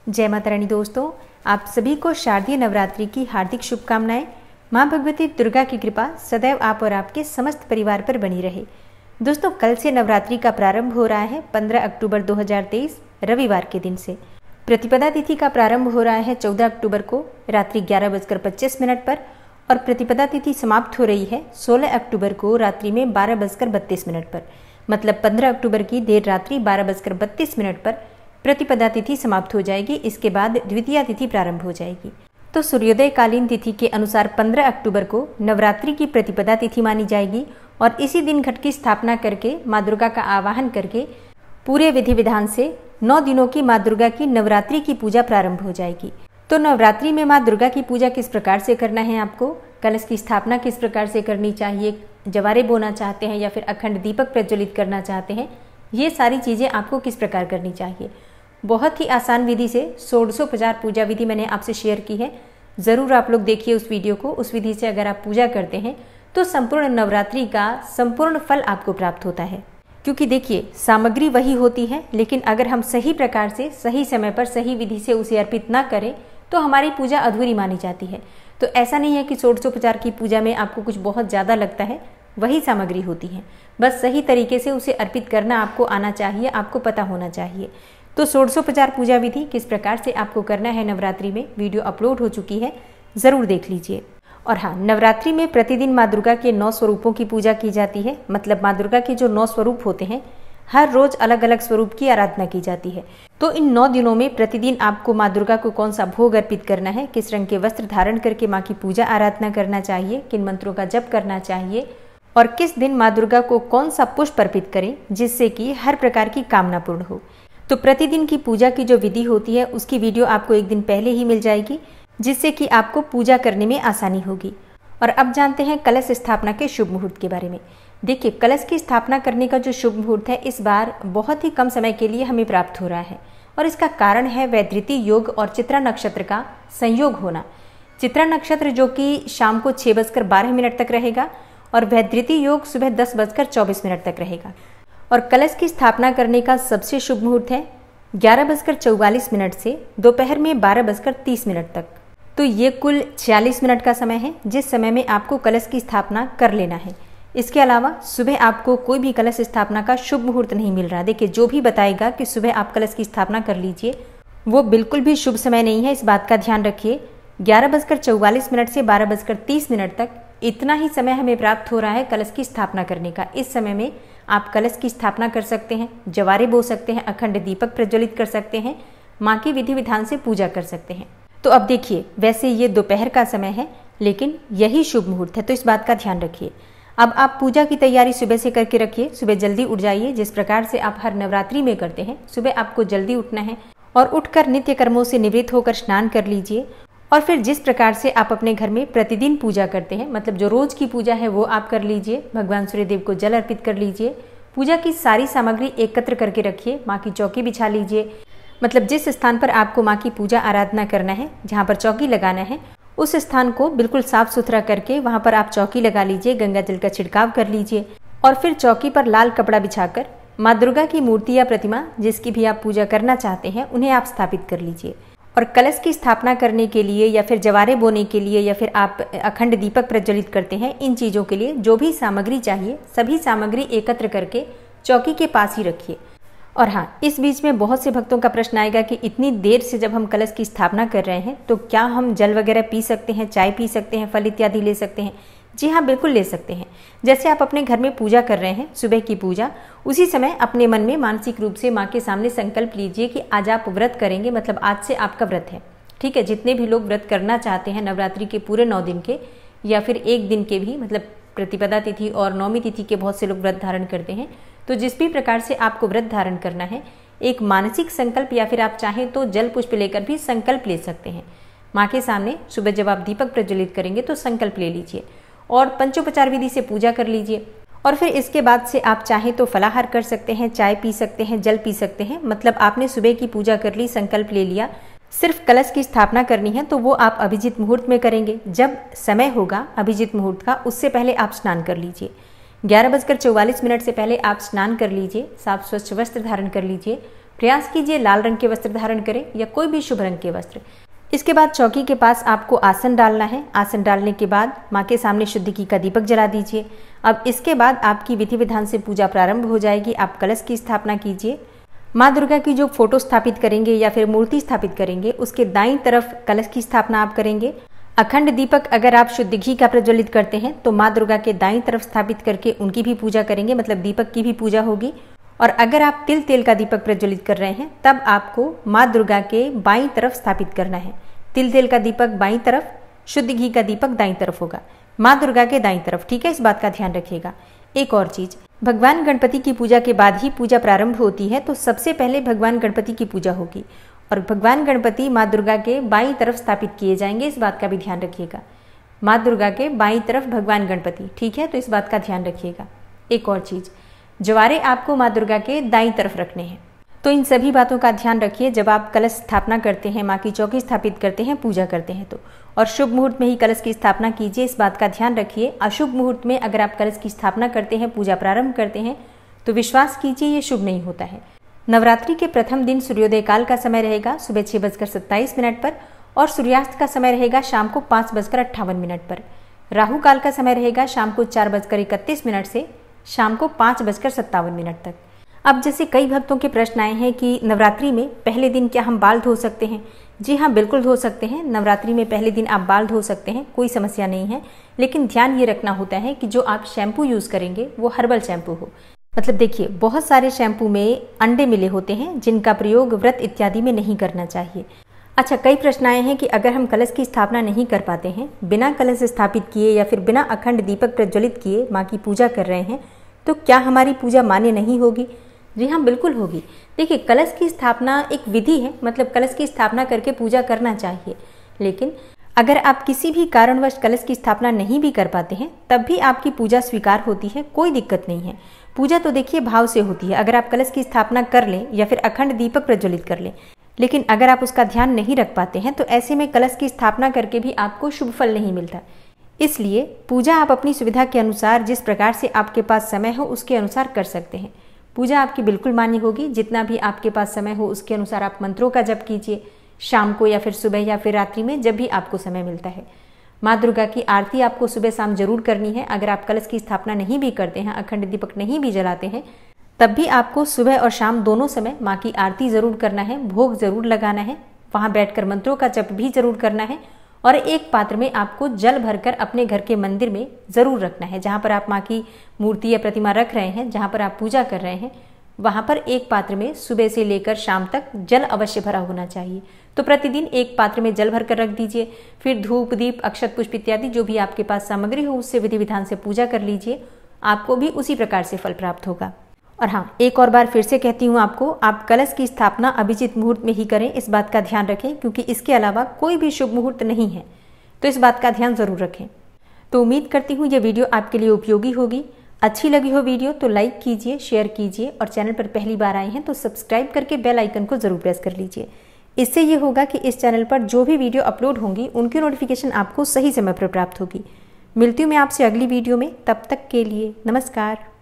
जय माता रानी दोस्तों, आप सभी को शारदीय नवरात्रि की हार्दिक शुभकामनाएं। मां भगवती दुर्गा की कृपा सदैव आप और आपके समस्त परिवार पर बनी रहे। दोस्तों, कल से नवरात्रि का प्रारंभ हो रहा है 15 अक्टूबर 2023 रविवार के दिन से। प्रतिपदा तिथि का प्रारंभ हो रहा है 14 अक्टूबर को रात्रि 11:25 पर और प्रतिपदा तिथि समाप्त हो रही है 16 अक्टूबर को रात्रि में 12:32 पर। मतलब 15 अक्टूबर की देर रात्रि 12:32 पर प्रतिपदा तिथि समाप्त हो जाएगी। इसके बाद द्वितीया तिथि प्रारंभ हो जाएगी। तो सूर्योदय कालीन तिथि के अनुसार 15 अक्टूबर को नवरात्रि की प्रतिपदा तिथि मानी जाएगी और इसी दिन घट की स्थापना करके माँ दुर्गा का आवाहन करके पूरे विधि विधान से 9 दिनों की माँ दुर्गा की नवरात्रि की पूजा प्रारंभ हो जाएगी। तो नवरात्रि में माँ दुर्गा की पूजा किस प्रकार से करना है, आपको कलश की स्थापना किस प्रकार से करनी चाहिए, जवारे बोना चाहते हैं या फिर अखंड दीपक प्रज्वलित करना चाहते हैं, ये सारी चीज़ें आपको किस प्रकार करनी चाहिए। बहुत ही आसान विधि से षोडशोपचार पूजा विधि मैंने आपसे शेयर की है। ज़रूर आप लोग देखिए उस वीडियो को। उस विधि से अगर आप पूजा करते हैं तो संपूर्ण नवरात्रि का संपूर्ण फल आपको प्राप्त होता है। क्योंकि देखिए, सामग्री वही होती है, लेकिन अगर हम सही प्रकार से सही समय पर सही विधि से उसे अर्पित ना करें तो हमारी पूजा अधूरी मानी जाती है। तो ऐसा नहीं है कि षोडशोपचार की पूजा में आपको कुछ बहुत ज़्यादा लगता है, वही सामग्री होती है। बस सही तरीके से उसे अर्पित करना आपको आना चाहिए, आपको पता होना चाहिए। तो षोडशोपचार पूजा विधि किस प्रकार से आपको करना है नवरात्रि में, वीडियो अपलोड हो चुकी है, ज़रूर देख लीजिए। और हाँ, नवरात्रि में प्रतिदिन माँ दुर्गा के 9 स्वरूपों की पूजा की जाती है। मतलब माँ दुर्गा के जो 9 स्वरूप होते हैं, हर रोज अलग अलग स्वरूप की आराधना की जाती है। तो इन 9 दिनों में प्रतिदिन आपको माँ दुर्गा को कौन सा भोग अर्पित करना है, किस रंग के वस्त्र धारण करके माँ की पूजा आराधना करना चाहिए, किन मंत्रों का जप करना चाहिए और किस दिन माँ दुर्गा को कौन सा पुष्प अर्पित करें जिससे कि हर प्रकार की कामना पूर्ण हो। तो प्रतिदिन की पूजा की जो विधि होती है उसकी वीडियो आपको एक दिन पहले ही मिल जाएगी, जिससे कि आपको पूजा करने में आसानी होगी। और अब जानते हैं कलश स्थापना के शुभ मुहूर्त के बारे में। देखिए, कलश की स्थापना करने का जो शुभ मुहूर्त है इस बार बहुत ही कम समय के लिए हमें प्राप्त हो रहा है और इसका कारण है वैधृति योग और चित्रा नक्षत्र का संयोग होना। चित्रा नक्षत्र जो कि शाम को 6:12 तक रहेगा और वैधृति योग सुबह 10:24 तक रहेगा। और कलश की स्थापना करने का सबसे शुभ मुहूर्त है 11:44 से दोपहर में 12:30 तक। तो ये कुल 46 मिनट का समय है जिस समय में आपको कलश की स्थापना कर लेना है। इसके अलावा सुबह आपको कोई भी कलश स्थापना का शुभ मुहूर्त नहीं मिल रहा। देखिए, जो भी बताएगा कि सुबह आप कलश की स्थापना कर लीजिए, वो बिल्कुल भी शुभ समय नहीं है। इस बात का ध्यान रखिए। 11:44 से 12:30 तक इतना ही समय हमें प्राप्त हो रहा है कलश की स्थापना करने का। इस समय में आप कलश की स्थापना कर सकते हैं, जवारे बो सकते हैं, अखंड दीपक प्रज्वलित कर सकते हैं, माँ की विधि विधान से पूजा कर सकते हैं। तो अब देखिए, वैसे ये दोपहर का समय है लेकिन यही शुभ मुहूर्त है, तो इस बात का ध्यान रखिए। अब आप पूजा की तैयारी सुबह से करके रखिए। सुबह जल्दी उठ जाइए, जिस प्रकार से आप हर नवरात्रि में करते हैं। सुबह आपको जल्दी उठना है और उठकर नित्य कर्मों से निवृत्त होकर स्नान कर लीजिए। और फिर जिस प्रकार से आप अपने घर में प्रतिदिन पूजा करते हैं, मतलब जो रोज की पूजा है वो आप कर लीजिए। भगवान सूर्यदेव को जल अर्पित कर लीजिए। पूजा की सारी सामग्री एकत्र करके रखिए। माँ की चौकी बिछा लीजिए। मतलब जिस स्थान पर आपको माँ की पूजा आराधना करना है, जहाँ पर चौकी लगाना है, उस स्थान को बिल्कुल साफ सुथरा करके वहाँ पर आप चौकी लगा लीजिए। गंगा जल का छिड़काव कर लीजिए और फिर चौकी पर लाल कपड़ा बिछाकर माँ दुर्गा की मूर्ति या प्रतिमा जिसकी भी आप पूजा करना चाहते हैं उन्हें आप स्थापित कर लीजिए। और कलश की स्थापना करने के लिए या फिर जवारे बोने के लिए या फिर आप अखंड दीपक प्रज्वलित करते हैं, इन चीज़ों के लिए जो भी सामग्री चाहिए सभी सामग्री एकत्र करके चौकी के पास ही रखिए। और हाँ, इस बीच में बहुत से भक्तों का प्रश्न आएगा कि इतनी देर से जब हम कलश की स्थापना कर रहे हैं तो क्या हम जल वगैरह पी सकते हैं, चाय पी सकते हैं, फल इत्यादि ले सकते हैं? जी हाँ, बिल्कुल ले सकते हैं। जैसे आप अपने घर में पूजा कर रहे हैं, सुबह की पूजा, उसी समय अपने मन में मानसिक रूप से माँ के सामने संकल्प लीजिए कि आज आप व्रत करेंगे। मतलब आज से आपका व्रत है, ठीक है। जितने भी लोग व्रत करना चाहते हैं नवरात्रि के पूरे 9 दिन के या फिर एक दिन के भी, मतलब प्रतिपदा तिथि और नौमी तिथि के बहुत से लोग व्रत धारण करते हैं। तो जिस भी प्रकार से आपको व्रत धारण करना है, एक मानसिक संकल्प या फिर आप चाहें तो जल पुष्प लेकर भी संकल्प ले सकते हैं। माँ के सामने सुबह जब आप दीपक प्रज्वलित करेंगे तो संकल्प ले लीजिए और पंचोपचार विधि से पूजा कर लीजिए। और फिर इसके बाद से आप चाहें तो फलाहार कर सकते हैं, चाय पी सकते हैं, जल पी सकते हैं। मतलब आपने सुबह की पूजा कर ली, संकल्प ले लिया, सिर्फ कलश की स्थापना करनी है तो वो आप अभिजीत मुहूर्त में करेंगे। जब समय होगा अभिजीत मुहूर्त का, उससे पहले आप स्नान कर लीजिए। 11:44 से पहले आप स्नान कर लीजिए, साफ स्वच्छ वस्त्र धारण कर लीजिए, प्रयास कीजिए लाल रंग के वस्त्र धारण करें या कोई भी शुभ रंग के वस्त्र। इसके बाद चौकी के पास आपको आसन डालना है। आसन डालने के बाद माँ के सामने शुद्ध घी का दीपक जला दीजिए। अब इसके बाद आपकी विधि विधान से पूजा प्रारंभ हो जाएगी। आप कलश की स्थापना कीजिए। माँ दुर्गा की जो फोटो स्थापित करेंगे या फिर मूर्ति स्थापित करेंगे उसके दाईं तरफ कलश की स्थापना आप करेंगे। अखंड दीपक अगर आप शुद्ध घी का प्रज्वलित करते हैं तो माँ दुर्गा के दाईं तरफ स्थापित करके उनकी भी पूजा करेंगे, मतलब दीपक की भी पूजा होगी। और अगर आप तिल तेल का दीपक प्रज्वलित कर रहे हैं तब आपको माँ दुर्गा के बाईं तरफ स्थापित करना है। तिल तेल का दीपक बाईं तरफ, शुद्ध घी का दीपक दाईं तरफ होगा, माँ दुर्गा के दाईं तरफ। ठीक है, इस बात का ध्यान रखिएगा। एक और चीज, भगवान गणपति की पूजा के बाद ही पूजा प्रारंभ होती है, तो सबसे पहले भगवान गणपति की पूजा होगी और भगवान गणपति माँ दुर्गा के बाईं तरफ स्थापित किए जाएंगे। इस बात का भी ध्यान रखिएगा। माँ दुर्गा के बाईं तरफ भगवान गणपति। ठीक है, तो इस बात का ध्यान रखिएगा। एक और चीज, जवारे आपको माँ दुर्गा के दाईं तरफ रखने हैं। तो इन सभी बातों का ध्यान रखिए जब आप कलश स्थापना करते हैं, माँ की चौकी स्थापित करते हैं, पूजा करते हैं तो। और शुभ मुहूर्त में ही कलश की स्थापना कीजिए, इस बात का ध्यान रखिए। अशुभ मुहूर्त में अगर आप कलश की स्थापना करते हैं, पूजा प्रारंभ करते हैं तो विश्वास कीजिए ये शुभ नहीं होता है। नवरात्रि के प्रथम दिन सूर्योदय काल का समय रहेगा सुबह 6:27 पर और सूर्यास्त का समय रहेगा शाम को 5:58 पर। राहु काल का समय रहेगा शाम को 4:31 से शाम को 5:57 तक। अब जैसे कई भक्तों के प्रश्न आए हैं कि नवरात्रि में पहले दिन क्या हम बाल धो सकते हैं? जी हाँ, बिल्कुल धो सकते हैं। नवरात्रि में पहले दिन आप बाल धो सकते हैं, कोई समस्या नहीं है। लेकिन ध्यान ये रखना होता है कि जो आप शैम्पू यूज़ करेंगे वो हर्बल शैम्पू हो। मतलब देखिए, बहुत सारे शैम्पू में अंडे मिले होते हैं जिनका प्रयोग व्रत इत्यादि में नहीं करना चाहिए। अच्छा, कई प्रश्न आए हैं कि अगर हम कलश की स्थापना नहीं कर पाते हैं, बिना कलश स्थापित किए या फिर बिना अखंड दीपक प्रज्वलित किए माँ की पूजा कर रहे हैं, तो क्या हमारी पूजा मान्य नहीं होगी? जी हाँ, बिल्कुल होगी। देखिए, कलश की स्थापना एक विधि है, मतलब कलश की स्थापना करके पूजा करना चाहिए। लेकिन अगर आप किसी भी कारणवश कलश की स्थापना नहीं भी कर पाते हैं तब भी आपकी पूजा स्वीकार होती है, कोई दिक्कत नहीं है। पूजा तो देखिए भाव से होती है। अगर आप कलश की स्थापना कर लें या फिर अखंड दीपक प्रज्वलित कर लें, लेकिन अगर आप उसका ध्यान नहीं रख पाते हैं तो ऐसे में कलश की स्थापना करके भी आपको शुभ फल नहीं मिलता। इसलिए पूजा आप अपनी सुविधा के अनुसार, जिस प्रकार से आपके पास समय हो उसके अनुसार कर सकते हैं। पूजा आपकी बिल्कुल मान्य होगी। जितना भी आपके पास समय हो उसके अनुसार आप मंत्रों का जप कीजिए, शाम को या फिर सुबह या फिर रात्रि में, जब भी आपको समय मिलता है। माँ दुर्गा की आरती आपको सुबह शाम जरूर करनी है। अगर आप कलश की स्थापना नहीं भी करते हैं, अखंड दीपक नहीं भी जलाते हैं, तब भी आपको सुबह और शाम दोनों समय माँ की आरती जरूर करना है, भोग जरूर लगाना है, वहाँ बैठकर मंत्रों का जप भी जरूर करना है। और एक पात्र में आपको जल भरकर अपने घर के मंदिर में जरूर रखना है। जहाँ पर आप माँ की मूर्ति या प्रतिमा रख रहे हैं, जहाँ पर आप पूजा कर रहे हैं, वहाँ पर एक पात्र में सुबह से लेकर शाम तक जल अवश्य भरा होना चाहिए। तो प्रतिदिन एक पात्र में जल भरकर रख दीजिए। फिर धूप, दीप, अक्षत, पुष्प इत्यादि जो भी आपके पास सामग्री हो उससे विधि विधान से पूजा कर लीजिए। आपको भी उसी प्रकार से फल प्राप्त होगा। और हाँ, एक और बार फिर से कहती हूँ आपको, आप कलश की स्थापना अभिजित मुहूर्त में ही करें, इस बात का ध्यान रखें, क्योंकि इसके अलावा कोई भी शुभ मुहूर्त नहीं है। तो इस बात का ध्यान जरूर रखें। तो उम्मीद करती हूँ ये वीडियो आपके लिए उपयोगी होगी। अच्छी लगी हो वीडियो तो लाइक कीजिए, शेयर कीजिए और चैनल पर पहली बार आए हैं तो सब्सक्राइब करके बेल आइकन को जरूर प्रेस कर लीजिए। इससे ये होगा कि इस चैनल पर जो भी वीडियो अपलोड होंगी उनकी नोटिफिकेशन आपको सही समय पर प्राप्त होगी। मिलती हूँ मैं आपसे अगली वीडियो में, तब तक के लिए नमस्कार।